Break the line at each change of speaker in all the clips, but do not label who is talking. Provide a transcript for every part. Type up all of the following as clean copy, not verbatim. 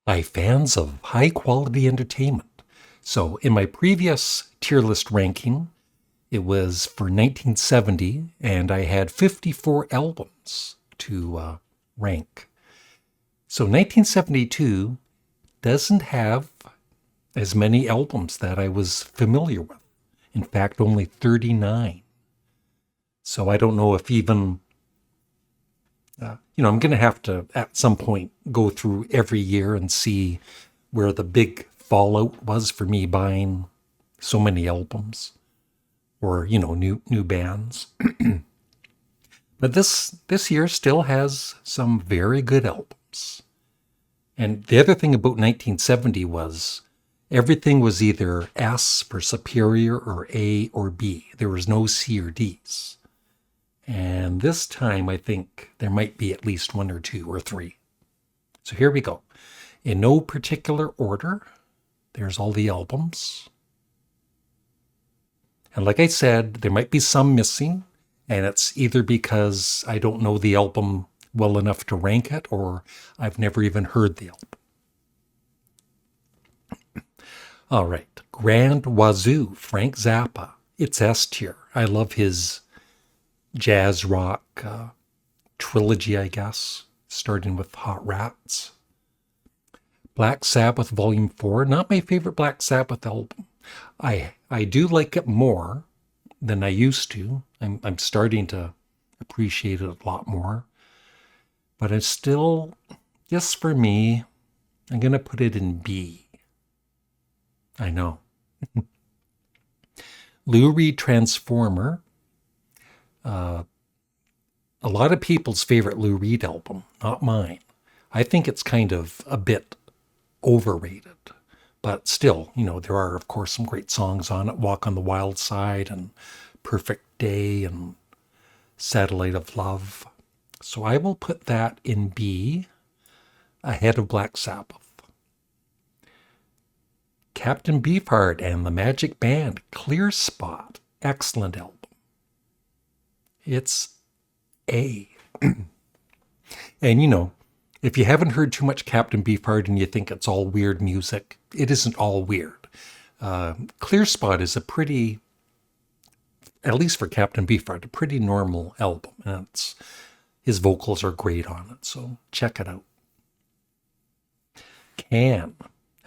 Hi, fans of high-quality entertainment. So in my previous tier list ranking, it was for 1970, and I had 54 albums to rank. So 1972 doesn't have as many albums that I was familiar with. In fact, only 39. So I don't know if even I'm going to have to, at some point, go through every year and see where the big fallout was for me buying so many albums or, new bands. But this year still has some very good albums. And the other thing about 1970 was everything was either S for superior or A or B. There was no C or D's. And this time, I think there might be at least one or two or three. So here we go. In no particular order, there's all the albums. And like I said, there might be some missing, and it's either because I don't know the album well enough to rank it, or I've never even heard the album. All right. Grand Wazoo, Frank Zappa. It's S tier. I love his jazz rock trilogy, I guess, starting with Hot Rats. Black Sabbath Volume 4, not my favorite Black Sabbath album. I do like it more than I used to. I'm starting to appreciate it a lot more. But it's still, just for me, I'm going to put it in B. I know. Lou Reed Transformer. A lot of people's favorite Lou Reed album, not mine. I think it's kind of a bit overrated. But still, there are, of course, some great songs on it. Walk on the Wild Side and Perfect Day and Satellite of Love. So I will put that in B, ahead of Black Sabbath. Captain Beefart and the Magic Band, Clear Spot. Excellent album. It's A. And if you haven't heard too much Captain Beefheart and you think it's all weird music, it isn't all weird. Clear Spot is a pretty, at least for Captain Beefheart, a pretty normal album. And his vocals are great on it, so check it out. Can.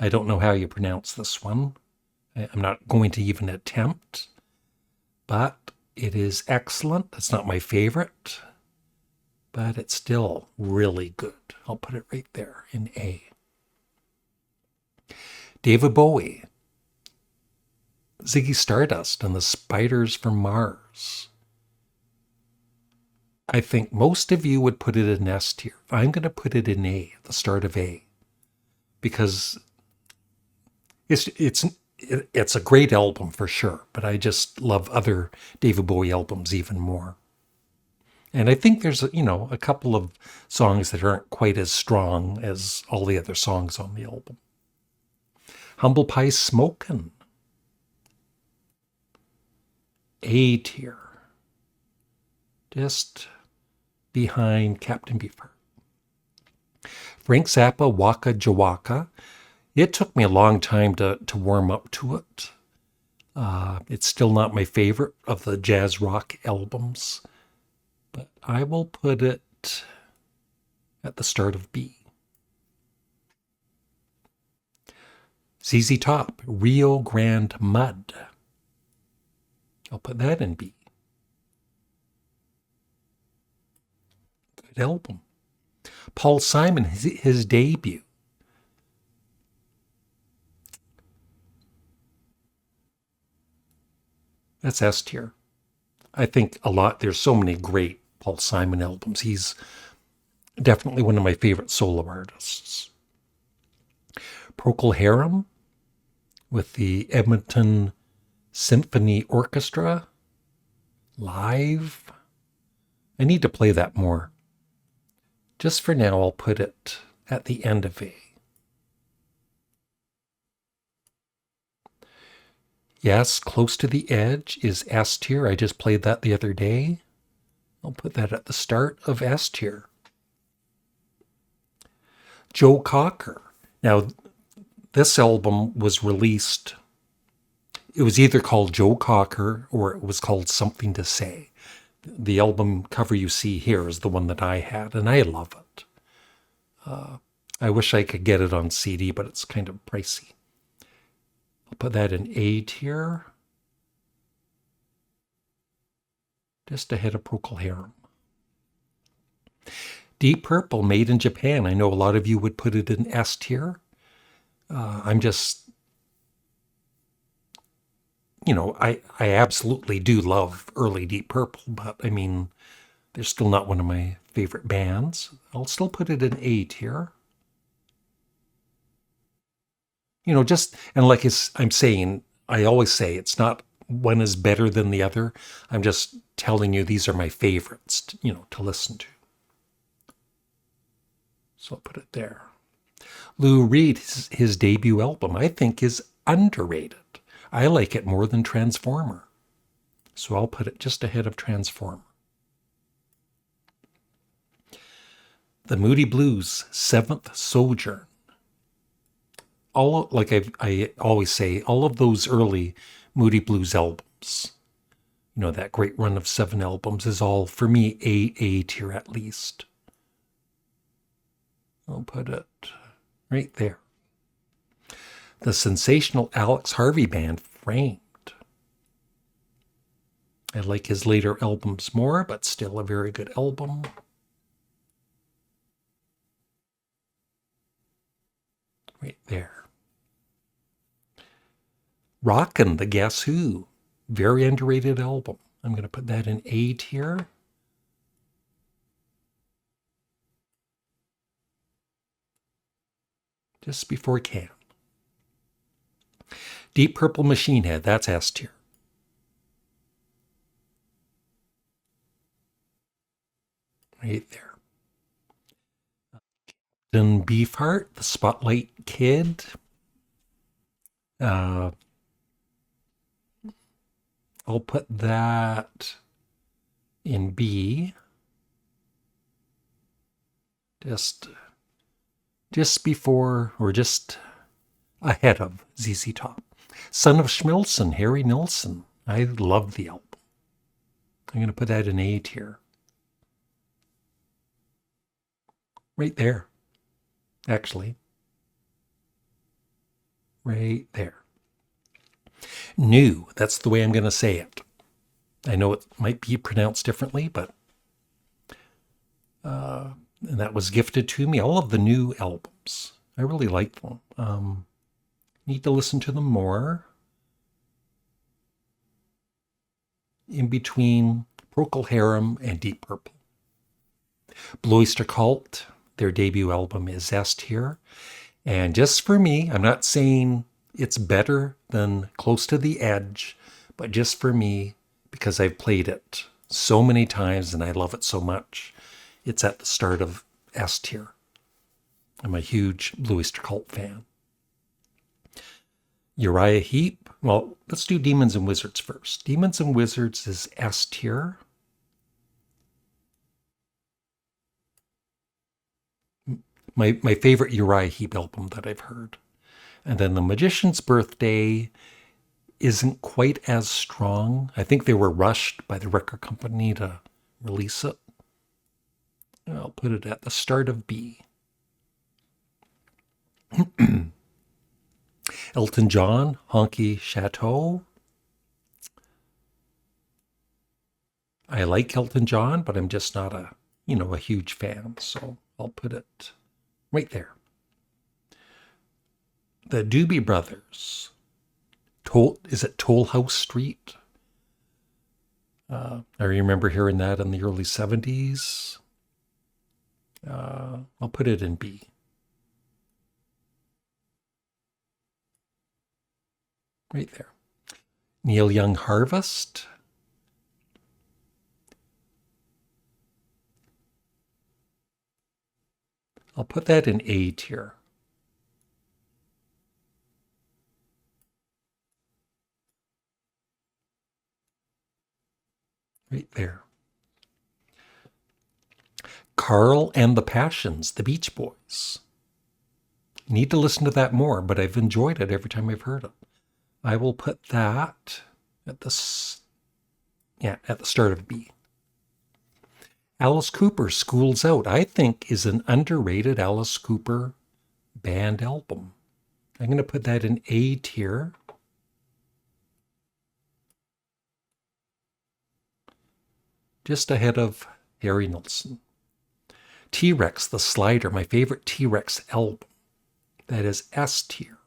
I don't know how you pronounce this one. I'm not going to even attempt, but it is excellent. It's not my favorite, but it's still really good. I'll put it right there in A. David Bowie, Ziggy Stardust and the Spiders from Mars. I think most of you would put it in S tier. I'm going to put it in A, at the start of A, because it's a great album for sure, but I just love other David Bowie albums even more. And I think there's, a couple of songs that aren't quite as strong as all the other songs on the album. Humble Pie Smokin'. A tier. Just behind Captain Beefheart. Frank Zappa, Waka Jawaka. It took me a long time to warm up to it. It's still not my favorite of the jazz rock albums, but I will put it at the start of B. ZZ Top, Rio Grande Mud. I'll put that in B. Good album. Paul Simon, his debut. That's S tier. I think there's so many great Paul Simon albums. He's definitely one of my favorite solo artists. Procol Harum with the Edmonton Symphony Orchestra live. I need to play that more. Just for now, I'll put it at the end of A. Yes, Close to the Edge is S tier. I just played that the other day. I'll put that at the start of S tier. Joe Cocker, Now, this album was released, it was either called Joe Cocker or it was called Something to Say. The album cover you see here is the one that I had, and I love it. I wish I could get it on CD, but it's kind of pricey. I'll put that in A tier, just ahead of Procol Harum. Deep Purple, made in Japan. I know a lot of you would put it in S tier. I'm just, I absolutely do love early Deep Purple, but I mean, they're still not one of my favorite bands. I'll still put it in A tier. And like I'm saying, I always say it's not one is better than the other. I'm just telling you these are my favorites, to listen to. So I'll put it there. Lou Reed, his debut album, I think is underrated. I like it more than Transformer. So I'll put it just ahead of Transformer. The Moody Blues, Seventh Sojourn. Like I always say, all of those early Moody Blues albums, that great run of 7 albums is all, for me, A tier at least. I'll put it right there. The sensational Alex Harvey Band, Framed. I like his later albums more, but still a very good album. Right there. Rockin' the Guess Who. Very underrated album. I'm going to put that in A tier. Just before Can. Deep Purple Machine Head. That's S tier. Right there. Then Beefart, the Spotlight Kid. I'll put that in B. Just before or just ahead of ZZ Top. Son of Schmilson, Harry Nilsson. I love the album. I'm going to put that in A tier. Right there. Actually. Right there. New. That's the way I'm going to say it. I know it might be pronounced differently, but and that was gifted to me. All of the new albums. I really like them. Need to listen to them more. In between Procol Harum and Deep Purple. Blue Oyster Cult, their debut album is S tier. And just for me, I'm not saying it's better than Close to the Edge, but just for me, because I've played it so many times and I love it so much, it's at the start of S tier. I'm a huge Blue Oyster Cult fan. Uriah Heep. Well, let's do Demons and Wizards first. Demons and Wizards is S tier. My favorite Uriah Heep album that I've heard. And then The Magician's Birthday isn't quite as strong. I think they were rushed by the record company to release it. I'll put it at the start of B. Elton John, Honky Chateau. I like Elton John, but I'm just not a huge fan. So I'll put it right there. The Doobie Brothers. Is it Toll House Street? I remember hearing that in the early 70s. I'll put it in B. Right there. Neil Young Harvest. I'll put that in A tier. Right there. Carl and the Passions, the Beach Boys. Need to listen to that more, but I've enjoyed it every time I've heard it. I will put that at at the start of B. Alice Cooper, School's Out, I think is an underrated Alice Cooper band album. I'm going to put that in A tier. Just ahead of Harry Nilsson. T-Rex, The Slider, my favorite T-Rex album. That is S tier.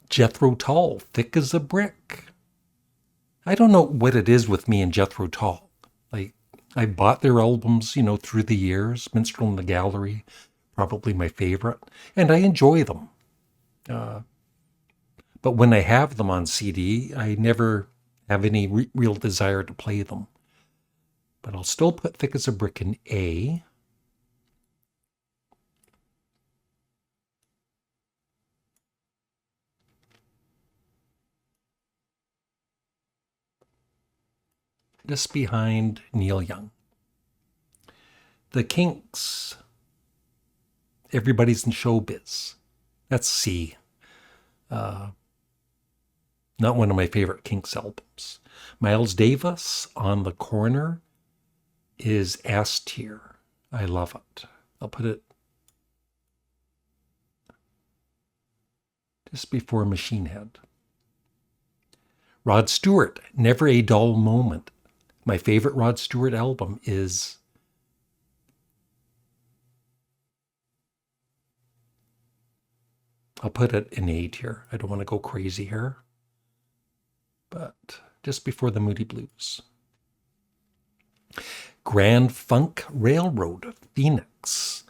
Jethro Tull, Thick as a Brick. I don't know what it is with me and Jethro Tull. Like, I bought their albums, through the years. Minstrel in the Gallery, probably my favorite. And I enjoy them. But when I have them on CD, I never have any real desire to play them. But I'll still put Thick as a Brick in A. Just behind Neil Young. The Kinks, Everybody's in Showbiz. That's C. Not one of my favorite Kinks albums. Miles Davis, On the Corner, is S tier. I love it. I'll put it just before Machine Head. Rod Stewart, Never a Dull Moment. My favorite Rod Stewart album is I'll put it in A tier. I don't want to go crazy here. But just before the Moody Blues. Grand Funk Railroad, Phoenix.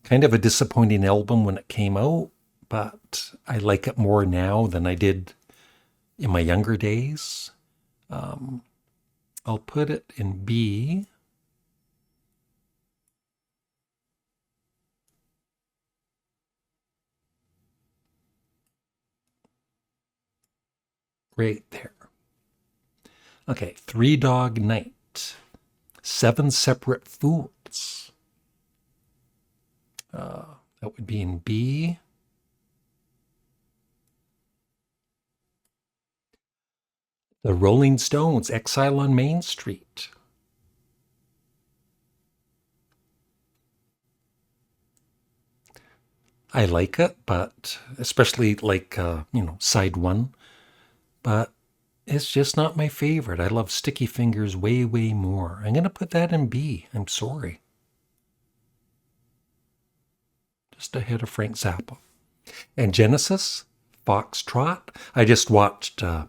Kind of a disappointing album when it came out, but I like it more now than I did in my younger days. I'll put it in B. Right there. Okay, Three Dog Night. Seven Separate Fools. That would be in B. The Rolling Stones, Exile on Main Street. I like it, but especially like, side one. But it's just not my favorite. I love Sticky Fingers way, way more. I'm going to put that in B. I'm sorry. Just ahead of Frank Zappa. And Genesis, Foxtrot. I just watched a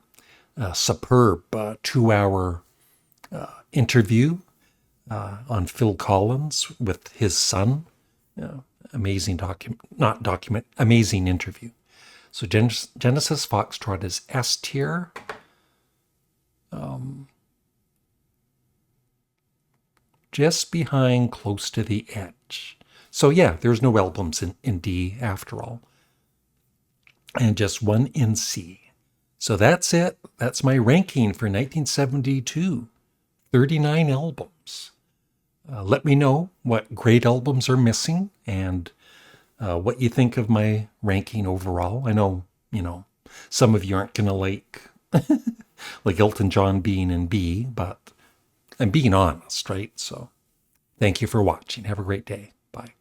superb 2-hour interview on Phil Collins with his son. Amazing amazing interview. So Genesis Foxtrot is S tier. Just behind Close to the Edge. So yeah, there's no albums in D after all. And just one in C. So that's it. That's my ranking for 1972. 39 albums. Let me know what great albums are missing and what you think of my ranking overall. I know, some of you aren't going to like Elton John being in B, but I'm being honest, right? So thank you for watching. Have a great day. Bye.